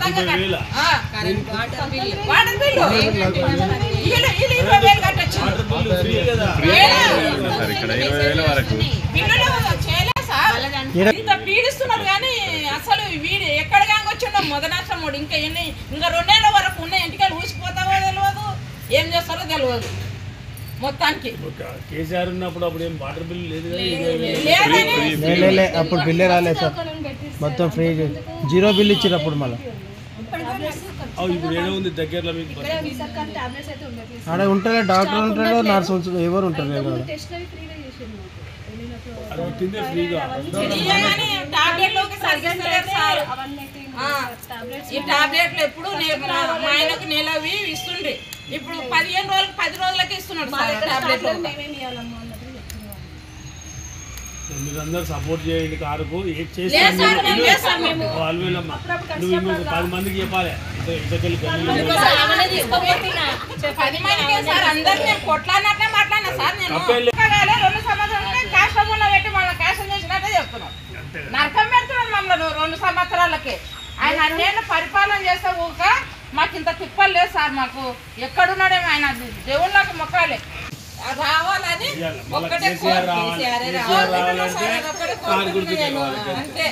సొంతంగా water bill ఇంత పీడిస్తున్నారు కానీ అసలు వీడు ఎక్కడ కాంగొచ్చిండో మొదనాశ్రముడు ఇంకా ఎన్ని ఇంకా 2 ఏళ్ళ వరకు ఉన్నాయి ఇంటికి ఊసిపోతావో తెలియదు ఏం చేస్తారో తెలియదు మొత్తానికి. కేసీఆర్ ఉన్నప్పుడు అప్పుడు ఏం వాటర్ బిల్ లేదు, అప్పుడు బిల్లే రాలేదు సార్, మొత్తం ఫ్రీ 0 బిల్ ఇచ్చారు అప్పుడు. మళ్ళీ ఇప్పుడు ఏదో ఉంది దగ్గరలో మీకు ఆడ ఉంటారా డాక్టర్ ఉంటారో నర్సు ఎవరు ఉంటారు ఈ టాబ్లెట్లు ఎప్పుడు మా ఆయనకు నెలవి ఇస్తుండ్రి, ఇప్పుడు 15 రోజులకు 10 రోజులకి ఇస్తున్నాడు టాబ్లెట్లు. మీరందరూ సపోర్ట్ చేయండి కారుకు. ఏం చేస్తే 10 మందికి చెప్పాలి. 10 మందికి సార్ అందరు నేను కొట్లాడినట్లే మాట్లాడినా సార్. నేను 2 సంవత్సరాలకే క్యాష్ రూమ్లో పెట్టి మళ్ళీ క్యాష్ చేసినట్టే చెప్తున్నాను. నరకం పెడుతున్నాడు మమ్మల్ని 2 సంవత్సరాలకి. ఆయన అన్నేళ్ళు పరిపాలన చేస్తే ఊక మాకు ఇంత తిప్పలు లేదు సార్. మాకు ఎక్కడున్నాడేమో ఆయన దేవుళ్ళకి మొక్కాలి రావాలని ఒక్కటే కోరుకుంటున్నాను. అంతే.